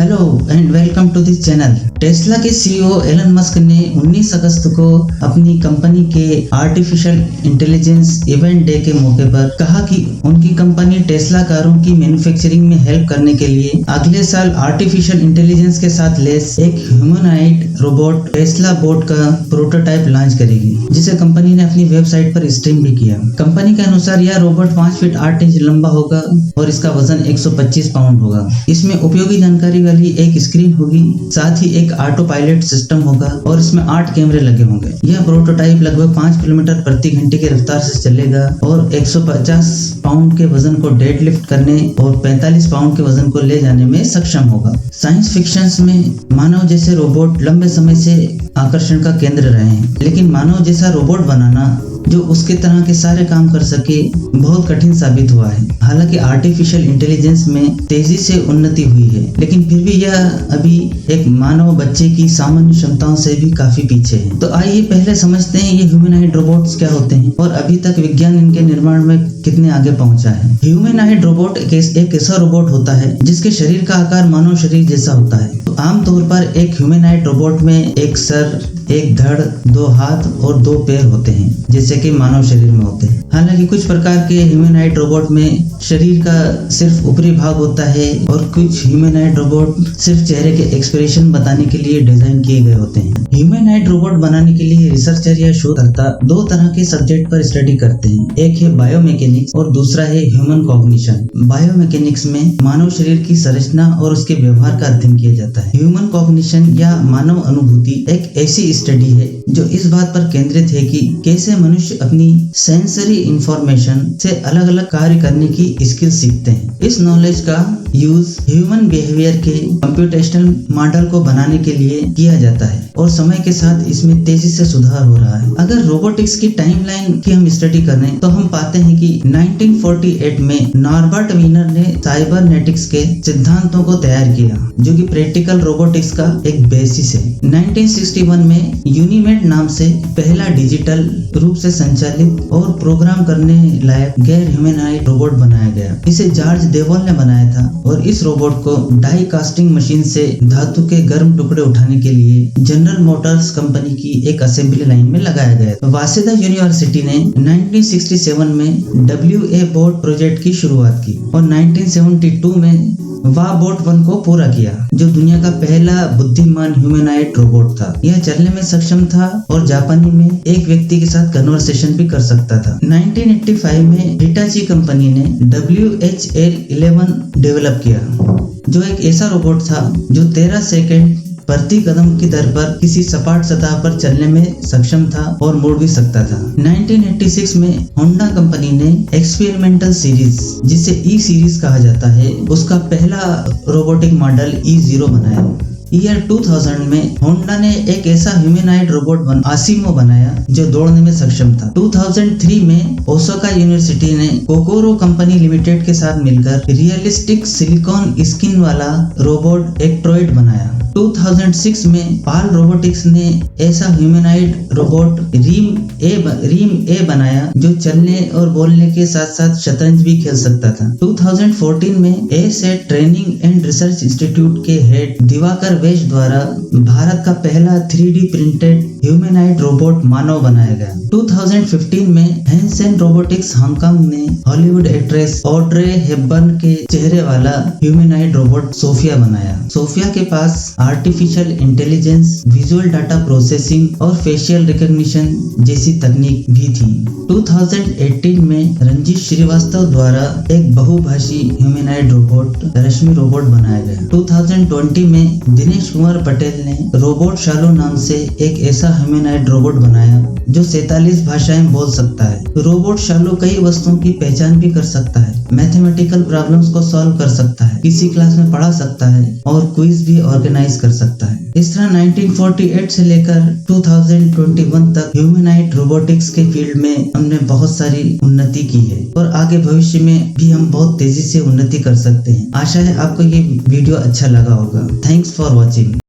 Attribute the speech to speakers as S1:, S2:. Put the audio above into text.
S1: Hello and welcome to this channel. Tesla के CEO Elon Musk ने 19 अगस्त को अपनी कंपनी के आर्टिफिशियल इंटेलिजेंस इवेंट डे के मौके पर कहा कि उनकी कंपनी टेस्ला कारों की मैन्युफैक्चरिंग में हेल्प करने के लिए अगले साल आर्टिफिशियल इंटेलिजेंस के साथ लेस एक ह्यूमनॉइड रोबोट टेस्ला बोट का प्रोटोटाइप लॉन्च करेगी, जिसे कंपनी ने अपनी वेबसाइट पर स्ट्रीम भी किया। कंपनी के अनुसार यह रोबोट 5 फीट 8 इंच लंबा होगा और इसका वजन 125 पाउंड होगा। इसमें उपयोगी जानकारी वाली एक स्क्रीन होगी, साथ ही एक ऑटो पायलट सिस्टम होगा और इसमें 8 कैमरे लगे होंगे। यह प्रोटोटाइप लगभग 5 किलोमीटर प्रति घंटे की रफ्तार से चलेगा और 150 पाउंड के वजन को डेड लिफ्ट करने और 45 पाउंड के वजन को ले जाने में सक्षम होगा। साइंस फिक्शंस में मानव जैसे रोबोट लंबे समय से आकर्षण का केंद्र रहे हैं, लेकिन मानव जैसा रोबोट बनाना जो उसके तरह के सारे काम कर सके बहुत कठिन साबित हुआ है। हालांकि आर्टिफिशियल इंटेलिजेंस में तेजी से उन्नति हुई है, लेकिन फिर भी यह अभी एक मानव बच्चे की सामान्य क्षमताओं से भी काफी पीछे है। तो आइए पहले समझते हैं ये ह्यूमनॉइड रोबोट्स क्या होते हैं और अभी तक विज्ञान इनके निर्माण में कितने आगे पहुंचा है। ह्यूमनॉइड रोबोट एक ऐसा रोबोट होता है जिसके शरीर का आकार मानव शरीर जैसा होता है। तो आमतौर पर एक ह्यूमनॉइड रोबोट में एक सर, एक धड़, 2 हाथ और 2 पैर होते हैं, जैसे कि मानव शरीर में होते हैं। हालांकि कुछ प्रकार के ह्यूमनॉइड रोबोट में शरीर का सिर्फ ऊपरी भाग होता है और कुछ ह्यूमनॉइड रोबोट सिर्फ चेहरे के एक्सप्रेशन बताने के लिए डिजाइन किए गए होते हैं। ह्यूमनॉइड रोबोट बनाने के लिए रिसर्चर या शोधकर्ता 2 तरह के सब्जेक्ट पर स्टडी करते हैं। एक है बायोमैकेनिक्स और दूसरा है ह्यूमन कॉग्निशन। बायोमैकेनिक्स में मानव शरीर की संरचना और उसके व्यवहार का अध्ययन किया जाता है। ह्यूमन कॉग्निशन या मानव अनुभूति एक ऐसी स्टडी है जो इस बात पर केंद्रित है कि कैसे मनुष्य अपनी सेंसरी इंफॉर्मेशन से अलग अलग कार्य करने की स्किल सीखते हैं। इस नॉलेज का यूज ह्यूमन बिहेवियर के कंप्यूटेशनल मॉडल को बनाने के लिए किया जाता है और समय के साथ इसमें तेजी से सुधार हो रहा है। अगर रोबोटिक्स की टाइमलाइन की हम स्टडी करें तो हम पाते हैं कि 1948 में नॉर्बर्ट वीनर ने साइबरनेटिक्स के सिद्धांतों को तैयार किया, जो कि प्रैक्टिकल रोबोटिक्स का एक बेसिस है। 1961 में यूनिमेट नाम से पहला डिजिटल रूप से संचालित और प्रोग्राम करने लायक गैर ह्यूमनॉइड रोबोट बनाया गया। इसे जॉर्ज देवॉल ने बनाया था और इस रोबोट को डाई कास्टिंग मशीन से धातु के गर्म टुकड़े उठाने के लिए जनरल मोटर्स कंपनी की एक असेंबली लाइन में लगाया गया। वासेदा यूनिवर्सिटी ने 1967 में WA बोट प्रोजेक्ट की शुरुआत की और 1972 में बोट 1 को पूरा किया, जो दुनिया का पहला बुद्धिमान ह्यूमनॉइड रोबोट था। यह चलने में सक्षम था और जापानी में एक व्यक्ति के साथ कन्वर्सेशन भी कर सकता था। 1985 में हिटाची कंपनी ने WHL-11 डेवलप किया, जो एक ऐसा रोबोट था जो 13 सेकंड प्रति कदम की दर पर किसी सपाट सतह पर चलने में सक्षम था और मुड़ भी सकता था। 1986 में होंडा कंपनी ने एक्सपेरिमेंटल सीरीज, जिसे ई सीरीज कहा जाता है, उसका पहला रोबोटिक मॉडल E0 बनाया। ईयर 2000 में होंडा ने एक ऐसा ह्यूमनॉइड रोबोट आसिमो बनाया जो दौड़ने में सक्षम था। 2003 में ओसाका यूनिवर्सिटी ने कोकोरो कंपनी लिमिटेड के साथ मिलकर रियलिस्टिक सिलिकॉन स्किन वाला रोबोट एक्ट्रॉइड बनाया। 2006 में पाल रोबोटिक्स ने ऐसा ह्यूमनॉइड रोबोट रीम ए बनाया जो चलने और बोलने के साथ साथ शतरंज भी खेल सकता था। 2014 में asset training and research institute के हेड दिवाकर वेश द्वारा भारत का पहला 3D प्रिंटेड ह्यूमनॉइड रोबोट मानव बनाया गया। 2015 में हैंसेन रोबोटिक्स हांगकांग ने हॉलीवुड एक्ट्रेस ऑड्रे हेपबर्न के चेहरे वाला ह्यूमनॉइड रोबोट सोफिया बनाया। सोफिया के पास artificial intelligence, visual data processing और फेशियल रिकॉग्निशन जैसी तकनीक भी थी। 2018 में रंजीत श्रीवास्तव द्वारा एक बहुभाषी ह्यूमनॉइड रोबोट रश्मि रोबोट बनाया गया। 2020 में दिनेश कुमार पटेल ने रोबोट शालू नाम से एक ऐसा ह्यूमनॉइड रोबोट बनाया जो 47 भाषाएं बोल सकता है। रोबोट शालू कई वस्तुओं की पहचान भी कर सकता है, मैथमेटिकल प्रॉब्लम्स को सॉल्व कर सकता है, किसी क्लास में पढ़ा सकता है और क्विज भी ऑर्गेनाइज कर सकता है। इस तरह 1948 से लेकर 2021 तक ह्यूमनॉइड रोबोटिक्स के फील्ड में हमने बहुत सारी उन्नति की है और आगे भविष्य में भी हम बहुत तेजी से उन्नति कर सकते हैं। आशा है आपको ये वीडियो अच्छा लगा होगा। Thanks for watching.